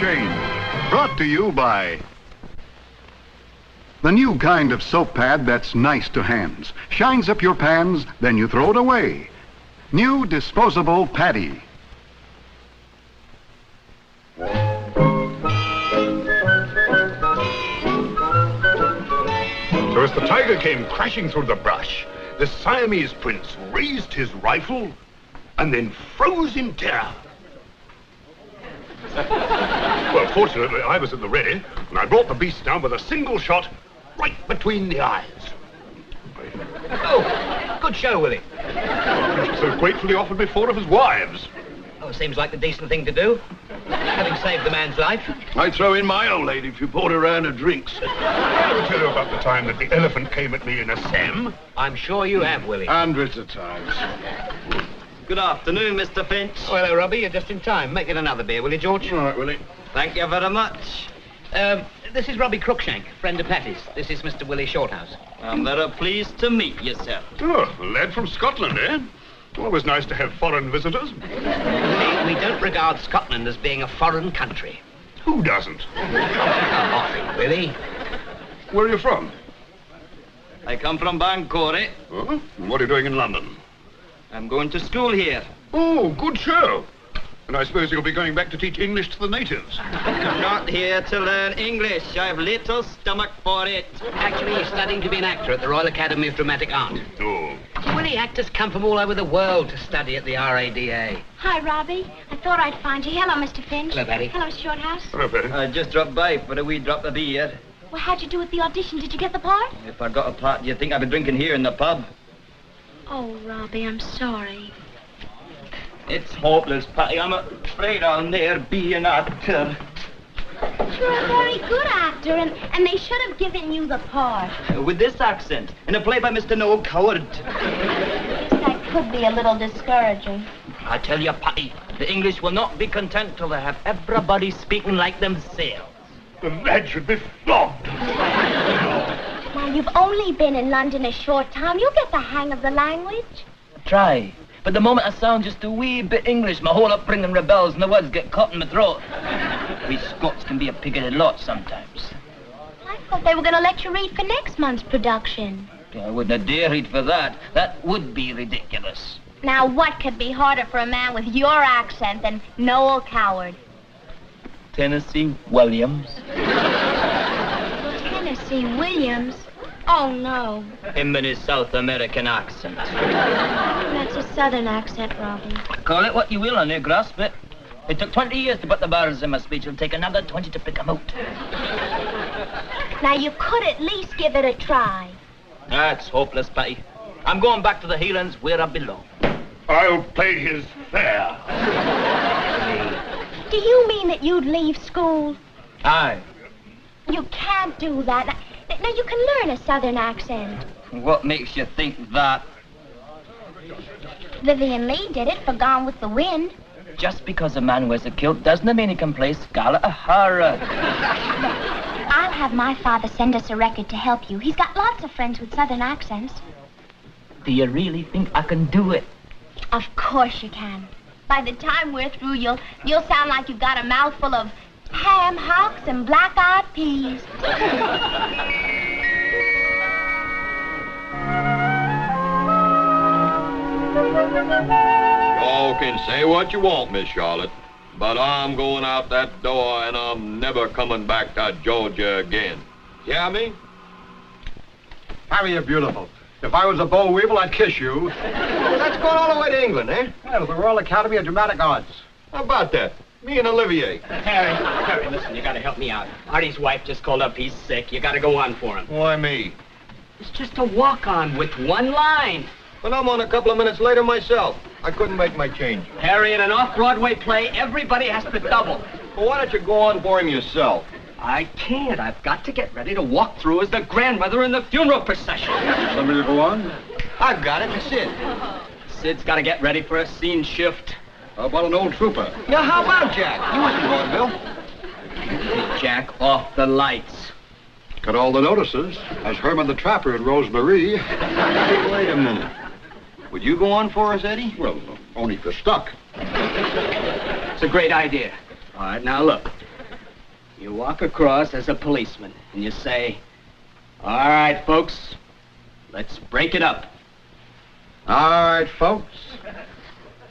Change. Brought to you by the new kind of soap pad that's nice to hands. Shines up your pans, then you throw it away. New disposable paddy. So as the tiger came crashing through the brush, the Siamese prince raised his rifle and then froze in terror. Well, fortunately, I was at the ready, and I brought the beast down with a single shot right between the eyes. Oh, good show, Willie. He so gratefully offered me 4 of his wives. Oh, seems like the decent thing to do, having saved the man's life. I'd throw in my old lady if you bought her a round of drinks. I ever tell you about the time that the elephant came at me in a Sam? I'm sure you have, Willie. Hundreds of times. Good afternoon, Mr. Finch. Oh, hello, Robbie. You're just in time. Make it another beer, will you, George? All right, Willie. Thank you very much. This is Robbie Crookshank, friend of Patty's. This is Mr. Willie Shorthouse. I'm very pleased to meet you, sir. Oh, a lad from Scotland, eh? Always nice to have foreign visitors. Willie, we don't regard Scotland as being a foreign country. Who doesn't? Come on, Willie. Where are you from? I come from Bangor. Oh, and what are you doing in London? I'm going to school here. Oh, good show. And I suppose you'll be going back to teach English to the natives. I'm not here to learn English. I have little stomach for it. Actually, he's studying to be an actor at the Royal Academy of Dramatic Art. Oh. Willie, actors come from all over the world to study at the RADA. Hi, Robbie. I thought I'd find you. Hello, Mr. Finch. Hello, Patty. Hello, Shorthouse. Hello, Patty. I just dropped by for a wee drop of beer. Well, how'd you do at the audition? Did you get the part? If I got a part, do you think I'd be drinking here in the pub? Oh, Robbie, I'm sorry. It's hopeless, Patty. I'm afraid I'll ne'er be an actor. You're a very good actor, and they should have given you the part. With this accent, in a play by Mr. Noel Coward. Yes, that could be a little discouraging. I tell you, Patty, the English will not be content till they have everybody speaking like themselves. The lad should be flogged. Now, you've only been in London a short time. You'll get the hang of the language. Try. But the moment I sound just a wee bit English, my whole upbringing rebels and the words get caught in my throat. We Scots can be a pig-headed lot sometimes. I thought they were going to let you read for next month's production. I wouldn't dare read for that. That would be ridiculous. Now, what could be harder for a man with your accent than Noel Coward? Tennessee Williams. Tennessee Williams? Oh, no. Him and his South American accent. That's a southern accent, Robbie. Call it what you will, I near grasp it. It took 20 years to put the bars in my speech. It'll take another 20 to pick 'em out. Now, you could at least give it a try. That's hopeless, Patty. I'm going back to the Highlands where I belong. I'll play his fair. Do you mean that you'd leave school? Aye. You can't do that. Now, you can learn a southern accent. What makes you think that? Vivian Lee did it for Gone with the Wind. Just because a man wears a kilt doesn't mean he can play Scarlet O'Hara. I'll have my father send us a record to help you. He's got lots of friends with southern accents. Do you really think I can do it? Of course you can. By the time we're through, you'll sound like you've got a mouthful of ham hocks and black-eyed peas. Y'all can say what you want, Miss Charlotte, but I'm going out that door and I'm never coming back to Georgia again. Hear me? Harry, you're beautiful. If I was a boll weevil, I'd kiss you. Well, that's going all the way to England, eh? Yeah, to the Royal Academy of Dramatic Arts. How about that? Me and Olivier. Harry, listen, you gotta help me out. Artie's wife just called up. He's sick. You gotta go on for him. Why me? It's just a walk-on with one line. But I'm on a couple of minutes later myself. I couldn't make my change. Harry, in an off-Broadway play, everybody has to double. Well, why don't you go on for him yourself? I can't. I've got to get ready to walk through as the grandmother in the funeral procession. Somebody to go on? I've got it. Sid. Sid's got to get ready for a scene shift. How about an old trooper? Yeah, how about Jack? You wasn't going, Bill. Jack, off the lights. Got all the notices. As Herman the Trapper and Rosemary. Wait a minute. Would you go on for us, Eddie? Well, only if you're stuck. It's a great idea. All right, now look. You walk across as a policeman, and you say, all right, folks, let's break it up. All right, folks.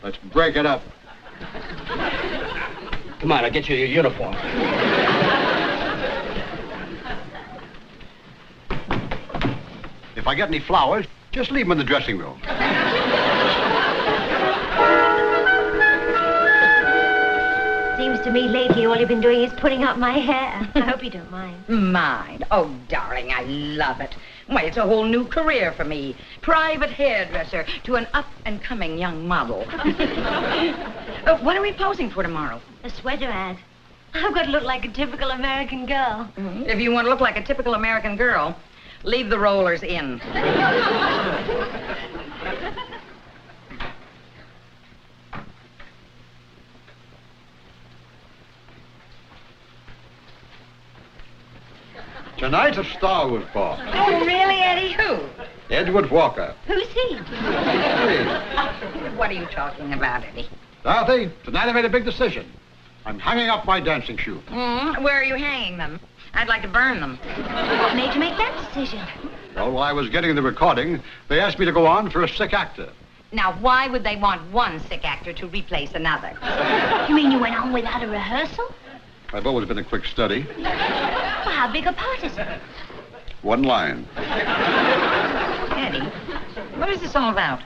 Let's break it up. Come on, I'll get you your uniform. If I get any flowers, just leave them in the dressing room. Seems to me lately all you've been doing is putting up my hair. I hope you don't mind. Mind? Oh, darling, I love it. Why, it's a whole new career for me. Private hairdresser to an up-and-coming young model. What are we posing for tomorrow? A sweater ad. I've got to look like a typical American girl. If you want to look like a typical American girl, leave the rollers in. Tonight, a star was born. Oh, really, Eddie? Who? Edward Walker. Who's he? What are you talking about, Eddie? Dorothy, tonight I made a big decision. I'm hanging up my dancing shoes. Where are you hanging them? I'd like to burn them. What made you make that decision? Well, while I was getting the recording, they asked me to go on for a sick actor. Now, why would they want one sick actor to replace another? You mean you went on without a rehearsal? I've always been a quick study. Well, how big a part is it? One line. Eddie, what is this all about?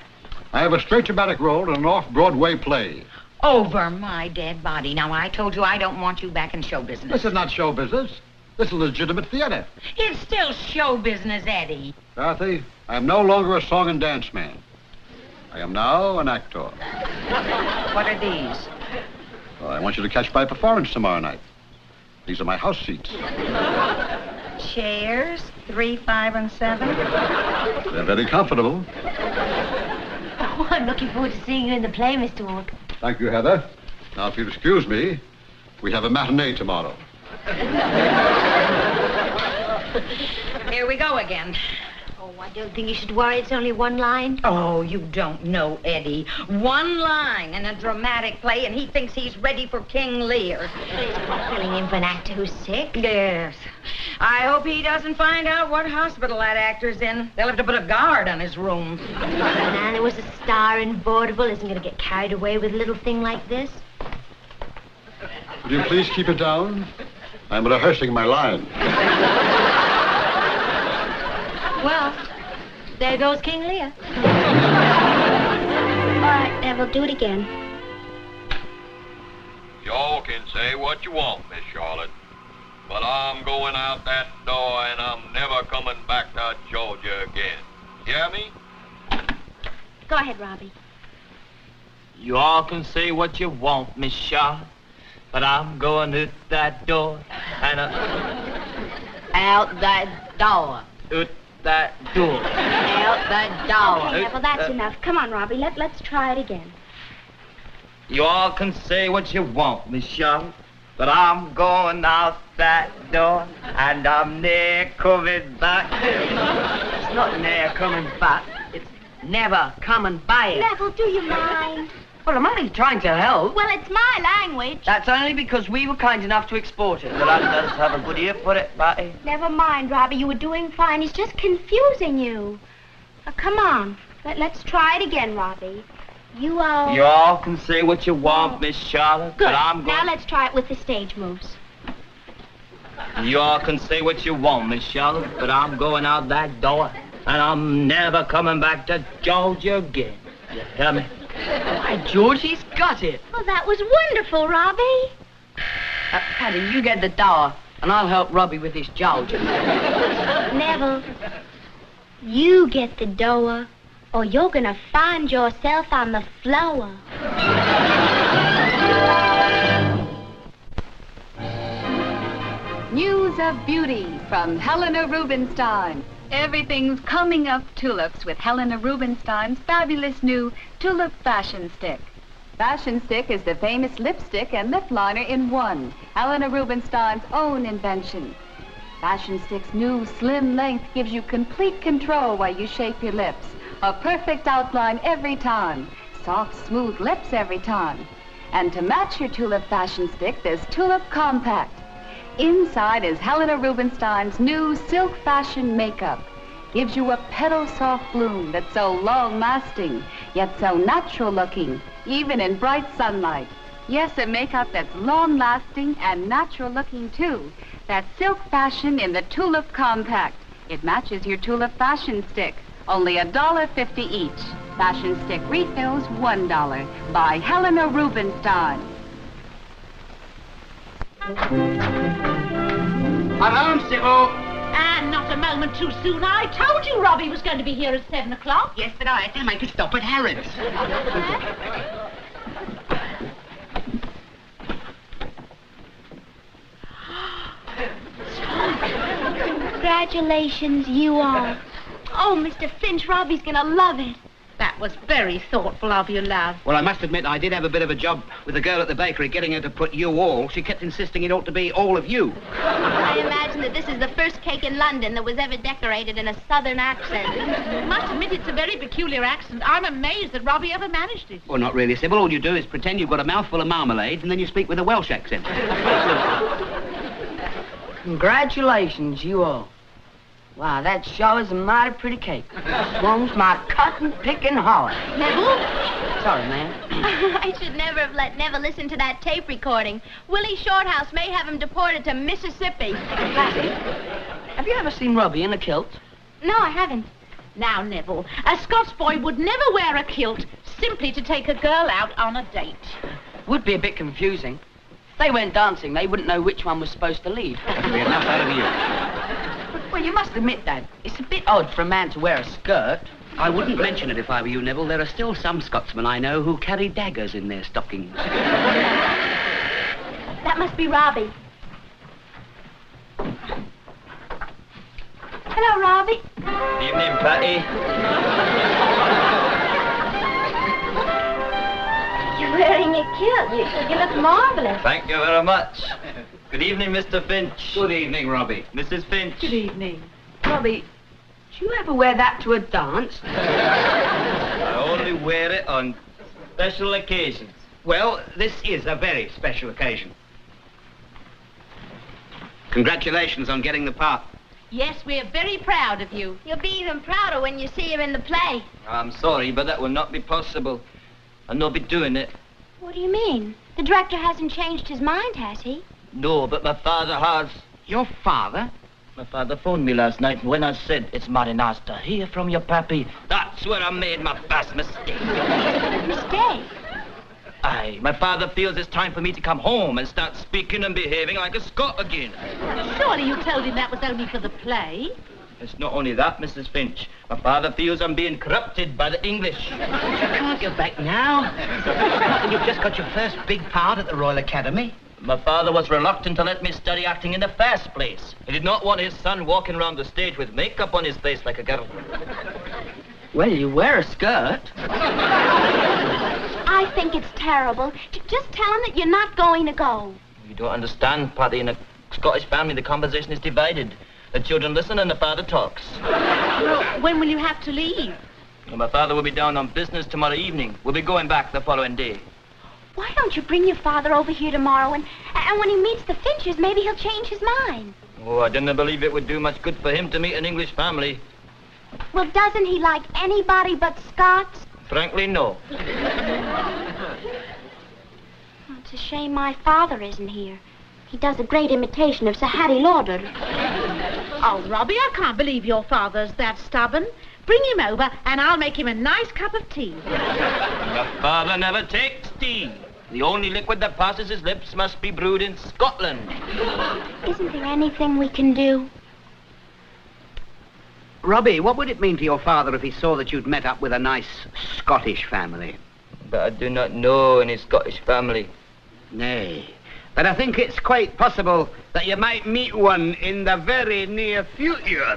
I have a straight dramatic role in an off-Broadway play. Over my dead body. Now, I told you I don't want you back in show business. This is not show business. This is legitimate theater. It's still show business, Eddie. Dorothy, I am no longer a song and dance man. I am now an actor. What are these? Well, I want you to catch my performance tomorrow night. These are my house seats. Chairs, 3, 5, and 7. They're very comfortable. Oh, I'm looking forward to seeing you in the play, Mr. Walker. Thank you, Heather. Now, if you'll excuse me, we have a matinee tomorrow. Here we go again. Oh, I don't think you should worry. It's only one line. Oh, you don't know, Eddie. One line in a dramatic play, and he thinks he's ready for King Lear. It's not filling in for an actor who's sick. Yes. I hope he doesn't find out what hospital that actor's in. They'll have to put a guard on his room. Man who was a star in vaudeville isn't going to get carried away with a little thing like this. Would you please keep it down? I'm rehearsing my line. Well, there goes King Lear. All right, Neville, do it again. Y'all can say what you want, Miss Charlotte, but I'm going out that door and I'm never coming back to Georgia again. Hear me? Go ahead, Robbie. You all can say what you want, Miss Charlotte, but I'm going out that door and Out that door. out that door. Out that door. Okay, Neville, that's enough. Come on, Robbie. Let's try it again. You all can say what you want, Miss Charlotte, but I'm going out that door and I'm never coming back. It's not never coming back. It's never coming by. Neville, do you mind? Well, I'm only trying to help. Well, it's my language. That's only because we were kind enough to export it. Well, let us have a good ear for it, Batty. Never mind, Robbie. You were doing fine. He's just confusing you. Now, come on. Let's try it again, Robbie. You all can say what you want, Miss Charlotte, Good. but I'm going... Now let's try it with the stage moves. You all can say what you want, Miss Charlotte, but I'm going out that door and I'm never coming back to Georgia again. You hear me? Why, George, he's got it. Oh, that was wonderful, Robbie. Paddy, you get the door, and I'll help Robbie with his Georgia. Neville, you get the door, or you're gonna find yourself on the floor. News of beauty from Helena Rubinstein. Everything's coming up tulips with Helena Rubinstein's fabulous new Tulip Fashion Stick. Fashion Stick is the famous lipstick and lip liner in one, Helena Rubinstein's own invention. Fashion Stick's new slim length gives you complete control while you shape your lips. A perfect outline every time. Soft, smooth lips every time. And to match your Tulip Fashion Stick, there's Tulip Compact. Inside is Helena Rubinstein's new silk fashion makeup. Gives you a petal soft bloom that's so long-lasting, yet so natural-looking, even in bright sunlight. Yes, a makeup that's long-lasting and natural-looking, too. That's silk fashion in the Tulip Compact. It matches your Tulip fashion stick. Only $1.50 each. Fashion stick refills $1. By Helena Rubinstein. I'm home, Sybil. And not a moment too soon. I told you Robbie was going to be here at 7 o'clock. Yes, but I had to make a stop at Harrods. Congratulations, you all. Oh, Mr. Finch, Robbie's gonna love it. That was very thoughtful of you, love. Well, I must admit, I did have a bit of a job with the girl at the bakery, getting her to put you all. She kept insisting it ought to be all of you. I imagine that this is the first cake in London that was ever decorated in a southern accent. Must admit it's a very peculiar accent. I'm amazed that Robbie ever managed it. Well, not really, Sybil. All you do is pretend you've got a mouthful of marmalade, and then you speak with a Welsh accent. Congratulations, you all. Wow, that sure is a mighty pretty cake. Swung's my cotton-picking heart. Neville? Sorry, ma'am. I should never have let Neville listen to that tape recording. Willie Shorthouse may have him deported to Mississippi. Patty, have you ever seen Robbie in a kilt? No, I haven't. Now, Neville, a Scots boy would never wear a kilt simply to take a girl out on a date. Would be a bit confusing. If they went dancing, they wouldn't know which one was supposed to lead. That'll be enough out of you. Well, you must admit that. It's a bit odd for a man to wear a skirt. I wouldn't mention it if I were you, Neville. There are still some Scotsmen I know who carry daggers in their stockings. That must be Robbie. Hello, Robbie. Evening, Patty. You're wearing a kilt. You look marvelous. Thank you very much. Good evening, Mr. Finch. Good evening, Robbie. Mrs. Finch. Good evening. Robbie, do you ever wear that to a dance? I only wear it on special occasions. Well, this is a very special occasion. Congratulations on getting the part. Yes, we're very proud of you. You'll be even prouder when you see him in the play. I'm sorry, but that will not be possible. I'll not be doing it. What do you mean? The director hasn't changed his mind, has he? No, but my father has. Your father? My father phoned me last night, and when I said, it's mighty nice to hear from your pappy, that's where I made my first mistake. Mistake? Aye, my father feels it's time for me to come home and start speaking and behaving like a Scot again. Surely you told him that was only for the play. It's not only that, Mrs. Finch. My father feels I'm being corrupted by the English. You can't go back now. You've just got your first big part at the Royal Academy. My father was reluctant to let me study acting in the first place. He did not want his son walking around the stage with makeup on his face like a girl. Well, you wear a skirt. I think it's terrible. Just tell him that you're not going to go. You don't understand, Patty. In a Scottish family, the conversation is divided. The children listen and the father talks. Well, when will you have to leave? Well, my father will be down on business tomorrow evening. We'll be going back the following day. Why don't you bring your father over here tomorrow and when he meets the Finches, maybe he'll change his mind. Oh, I didn't believe it would do much good for him to meet an English family. Well, doesn't he like anybody but Scots? Frankly, no. It's a shame my father isn't here. He does a great imitation of Sir Harry Lauder. Oh, Robbie, I can't believe your father's that stubborn. Bring him over and I'll make him a nice cup of tea. My father never takes tea. The only liquid that passes his lips must be brewed in Scotland. Isn't there anything we can do? Robbie, what would it mean to your father if he saw that you'd met up with a nice Scottish family? But I do not know any Scottish family. Nay, but I think it's quite possible that you might meet one in the very near future.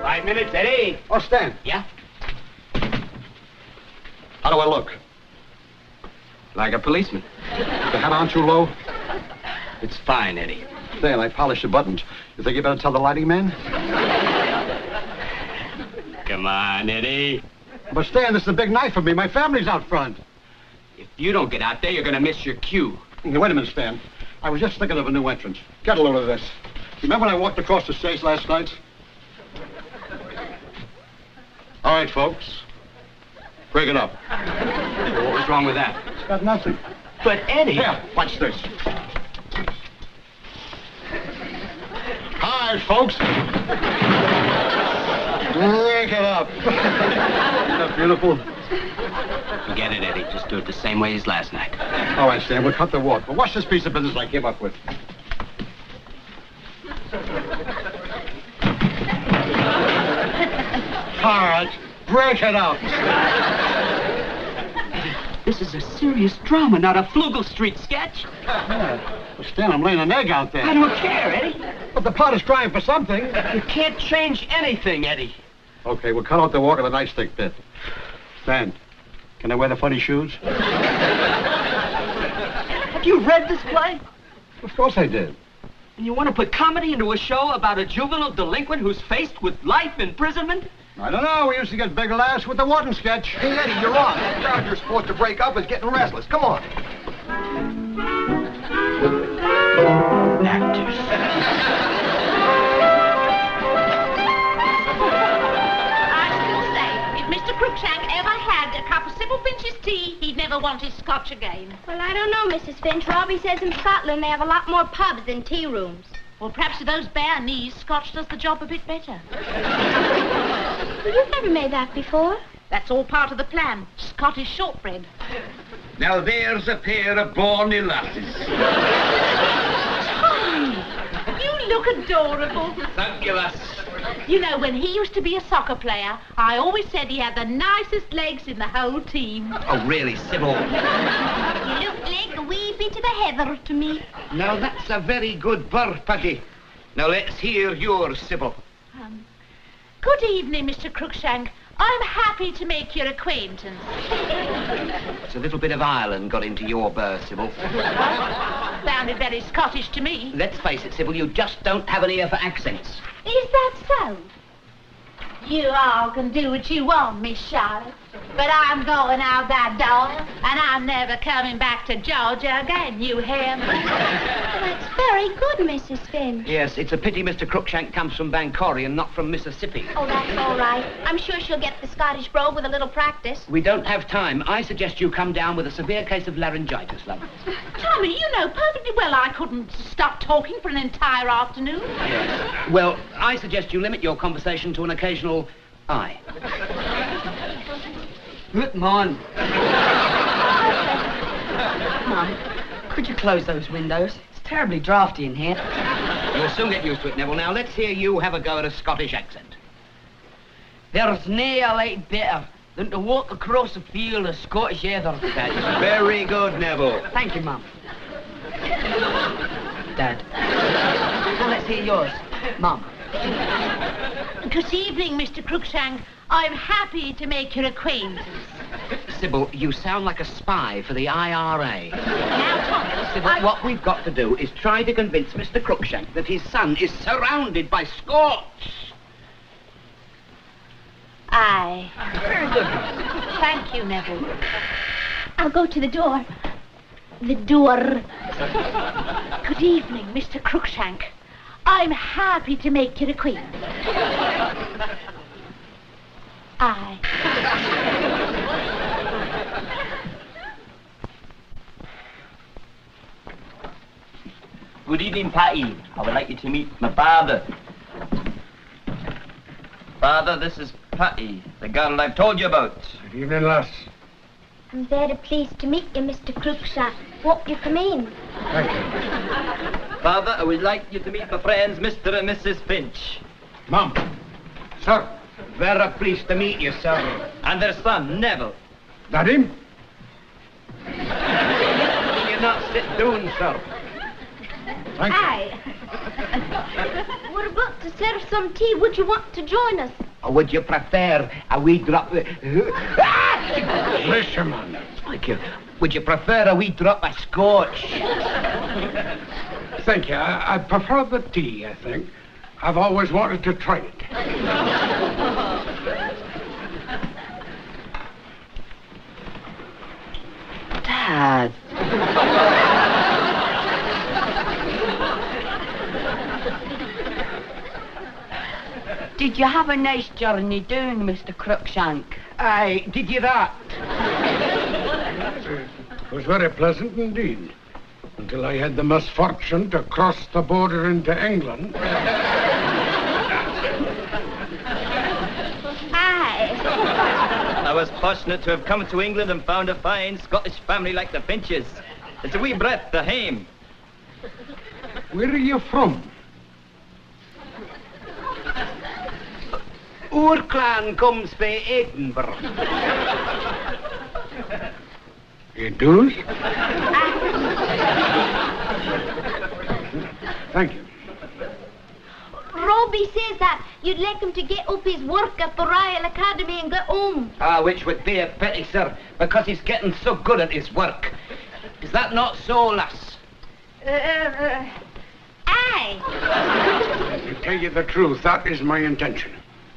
5 minutes, Eddie. Oh, Stan. Yeah? How do I look? Like a policeman. The hat on too low? It's fine, Eddie. Stan, I polished the buttons. You think you better tell the lighting man? Come on, Eddie. But Stan, this is a big night for me. My family's out front. If you don't get out there, you're going to miss your cue. Now, wait a minute, Stan. I was just thinking of a new entrance. Get a load of this. Remember when I walked across the stage last night? All right, folks. Break it up. What was wrong with that? It's got nothing. But, Eddie... Here, watch this. Hi, folks. Break it up. Isn't that beautiful? Forget it, Eddie. Just do it the same way as last night. All right, Stan, we'll cut the walk. But watch this piece of business I came up with. All right, break it up. This is a serious drama, not a Flugel Street sketch. Yeah. Well, Stan, I'm laying an egg out there. I don't care, Eddie. But the pot is crying for something. You can't change anything, Eddie. Okay, we'll cut out the walk of the nightstick bit. Stan, can I wear the funny shoes? Have you read this play? Of course I did. And you want to put comedy into a show about a juvenile delinquent who's faced with life imprisonment? I don't know. We used to get bigger laughs with the Wharton sketch. Hey, Eddie, you're wrong. That crowd you're supposed to break up is getting restless. Come on. Actors. I still say, if Mr. Cruikshank ever had a cup of Sybil Finch's tea, he'd never want his scotch again. Well, I don't know, Mrs. Finch. Robbie says in Scotland they have a lot more pubs than tea rooms. Well, perhaps to those bare knees, scotch does the job a bit better. You've never made that before. That's all part of the plan. Scottish shortbread. Now there's a pair of brawny lasses. Tommy, you look adorable. Thank you, lass. You know, when he used to be a soccer player, I always said he had the nicest legs in the whole team. Oh, really, Sybil? You look like a wee bit of a heather to me. Now, that's a very good bird, Paddy. Now, let's hear yours, Sybil. Good evening, Mr. Cruikshank. I'm happy to make your acquaintance. It's a little bit of Ireland got into your birth, Sybil. Sounded very Scottish to me. Let's face it, Sybil, you just don't have an ear for accents. Is that so? You all can do what you want, Miss Charlotte. But I'm going out that door, and I'm never coming back to Georgia again, you hear me? That's very good, Mrs. Finch. Yes, it's a pity Mr. Cruikshank comes from Bancory and not from Mississippi. Oh, that's all right. I'm sure she'll get the Scottish brogue with a little practice. We don't have time. I suggest you come down with a severe case of laryngitis, love. Tommy, you know perfectly well I couldn't stop talking for an entire afternoon. Yes. Well, I suggest you limit your conversation to an occasional aye. Good morning. Mum, could you close those windows? It's terribly drafty in here. You'll soon get used to it, Neville. Now, let's hear you have a go at a Scottish accent. There's nae I like better than to walk across a field of Scottish heather. That's very good, Neville. Thank you, Mum. Dad. Now let's hear yours. Mum. Good evening, Mr. Cruikshank. I'm happy to make your acquaintance. Sybil, you sound like a spy for the IRA. Now, Tommy, Sybil, what we've got to do is try to convince Mr. Cruikshank that his son is surrounded by Scots. Aye. Very good. Thank you, Neville. I'll go to the door. The door. Good evening, Mr. Cruikshank. I'm happy to make your acquaintance. Aye. Good evening, Patty. I would like you to meet my father. Father, this is Patty, the girl I've told you about. Good evening, lass. I'm very pleased to meet you, Mr. Cruikshank. Won't you come in? Thank you. Father, I would like you to meet my friends, Mr. and Mrs. Finch. Mum. Sir. Very pleased to meet you, sir. And their son, Neville. That him? Will you not sit down, sir? Thank you. Aye. We're about to serve some tea. Would you want to join us? Or would you prefer a wee drop... Listen, man. Thank you. Would you prefer a wee drop of scotch? Thank you. I prefer the tea, I think. I've always wanted to try it. Dad. Did you have a nice journey doing, Mr. Crookshank? Aye, did you that? It was very pleasant indeed, until I had the misfortune to cross the border into England. I was fortunate to have come to England and found a fine Scottish family like the Finches. It's a wee breath to hame. Where are you from? Our clan comes from Edinburgh. You do? Thank you. Robbie says that you'd like him to get up his work at the Royal Academy and get home. Which would be a pity, sir, because he's getting so good at his work. Is that not so, lass? Aye. To tell you the truth, that is my intention.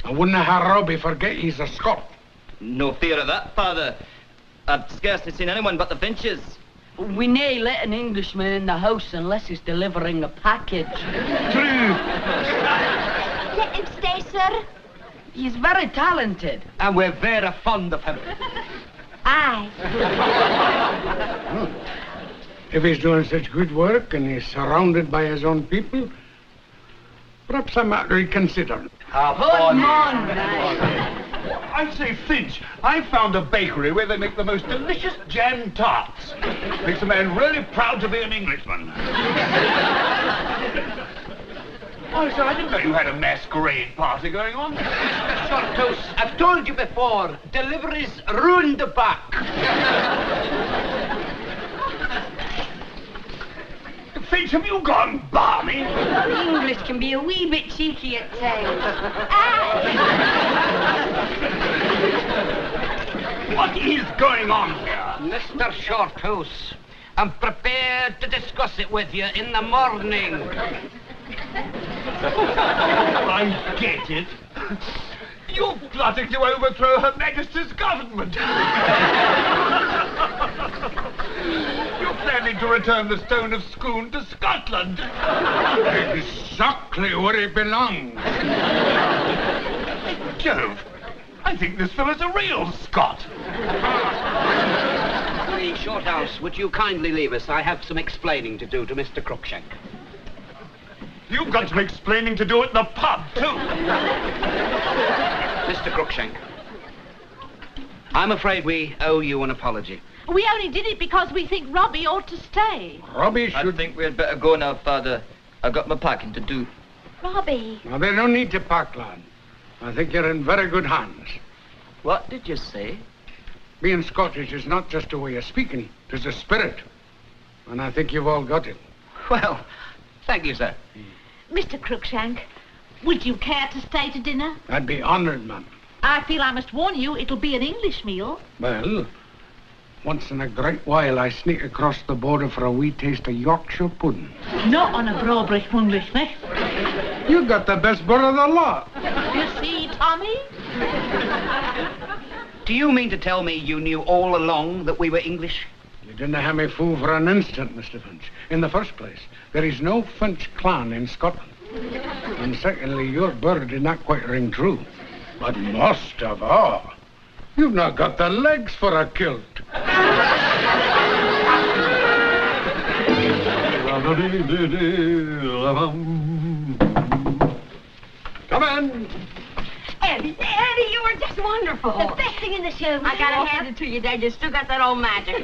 I wouldn't have Robbie forget he's a Scot. No fear of that, Father. I've scarcely seen anyone but the Finches. We nae let an Englishman in the house unless he's delivering a package. True. Let him stay, sir. He's very talented. And we're very fond of him. Aye. If he's doing such good work and he's surrounded by his own people, perhaps I might reconsider. I say, Finch, I found a bakery where they make the most delicious jam tarts. Makes a man really proud to be an Englishman. Oh, sir, I didn't know you had a masquerade party going on. Shorthouse, I've told you before, deliveries ruin the back. Finch, have you gone balmy? English can be a wee bit cheeky at times. What is going on here? Mr. Shorthouse, I'm prepared to discuss it with you in the morning. I get it. You're plotting to overthrow Her Majesty's government. You're planning to return the Stone of Scone to Scotland. Exactly where it belongs. Jove, I think this fellow's a real Scot. Please, Shorthouse, would you kindly leave us? I have some explaining to do to Mr. Crookshank. You've got some explaining to do at the pub, too. Mr. Crookshank, I'm afraid we owe you an apology. We only did it because we think Robbie ought to stay. Robbie should... I think we'd better go now, Father. I've got my packing to do. Robbie. Now, there's no need to pack, lad. I think you're in very good hands. What did you say? Being Scottish is not just a way of speaking. It is a spirit. And I think you've all got it. Well, thank you, sir. Mr. Crookshank, would you care to stay to dinner? I'd be honoured, ma'am. I feel I must warn you, it'll be an English meal. Well, once in a great while I sneak across the border for a wee taste of Yorkshire pudding. Not on a Brobrecht English, eh? You got the best bird of the lot. You see, Tommy? Do you mean to tell me you knew all along that we were English? You didn't have me fool for an instant, Mr. Finch. In the first place, there is no Finch clan in Scotland. And secondly, your bird did not quite ring true. But most of all, you've not got the legs for a kilt. Come in. Eddie, you were just wonderful. The best thing in the show. I gotta hand it to you, Dad. You still got that old magic.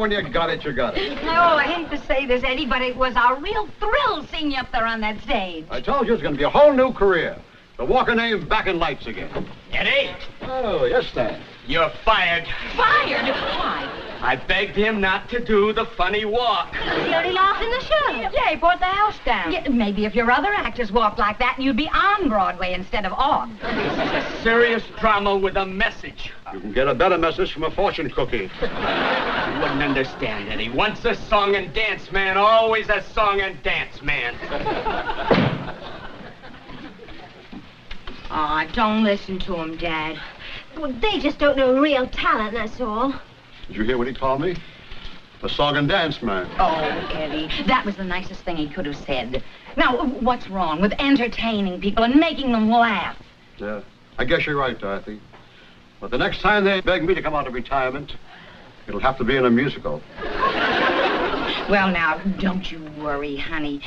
When you got it, you got it. Oh, I hate to say this, Eddie, but it was a real thrill seeing you up there on that stage. I told you it's going to be a whole new career. The Walker name's back in lights again. Eddie, Oh, yes, Stan. you're fired. Fired? Why? I begged him not to do the funny walk. He only laughed in the show. Yeah, he brought the house down. Yeah, maybe if your other actors walked like that, you'd be on Broadway instead of off. This is a serious drama with a message. You can get a better message from a fortune cookie. You wouldn't understand, Eddie. Once a song and dance man, always a song and dance man. Aw, don't listen to him, Dad. Well, they just don't know real talent, that's all. Did you hear what he called me? The song and dance man. Oh, Eddie, that was the nicest thing he could have said. Now, what's wrong with entertaining people and making them laugh? Yeah, I guess you're right, Dorothy. But the next time they beg me to come out of retirement, it'll have to be in a musical. Well, now, don't you worry, honey.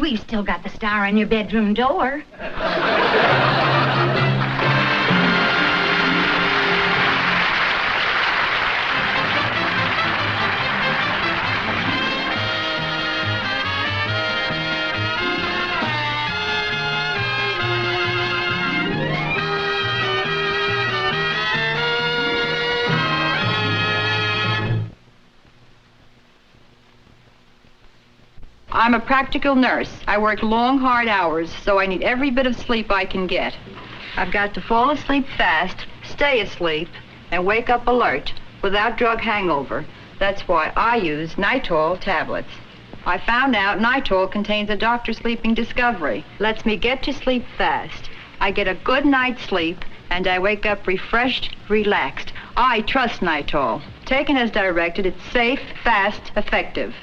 We've still got the star on your bedroom door. I'm a practical nurse. I work long, hard hours, so I need every bit of sleep I can get. I've got to fall asleep fast, stay asleep, and wake up alert, without drug hangover. That's why I use Nitol tablets. I found out Nitol contains a doctor sleeping discovery. Lets me get to sleep fast. I get a good night's sleep, and I wake up refreshed, relaxed. I trust Nitol. Taken as directed, it's safe, fast, effective.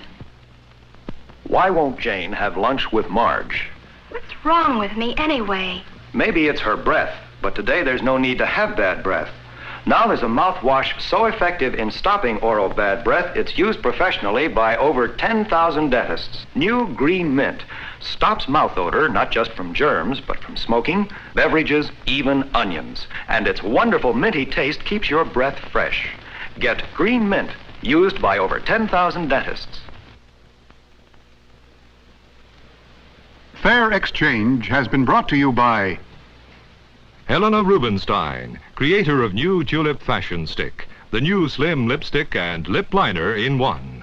Why won't Jane have lunch with Marge? What's wrong with me anyway? Maybe it's her breath, but today there's no need to have bad breath. Now there's a mouthwash so effective in stopping oral bad breath, it's used professionally by over 10,000 dentists. New Green Mint stops mouth odor, not just from germs, but from smoking, beverages, even onions. And its wonderful minty taste keeps your breath fresh. Get Green Mint, used by over 10,000 dentists. Fair Exchange has been brought to you by Helena Rubinstein, creator of new Tulip Fashion Stick, the new slim lipstick and lip liner in one.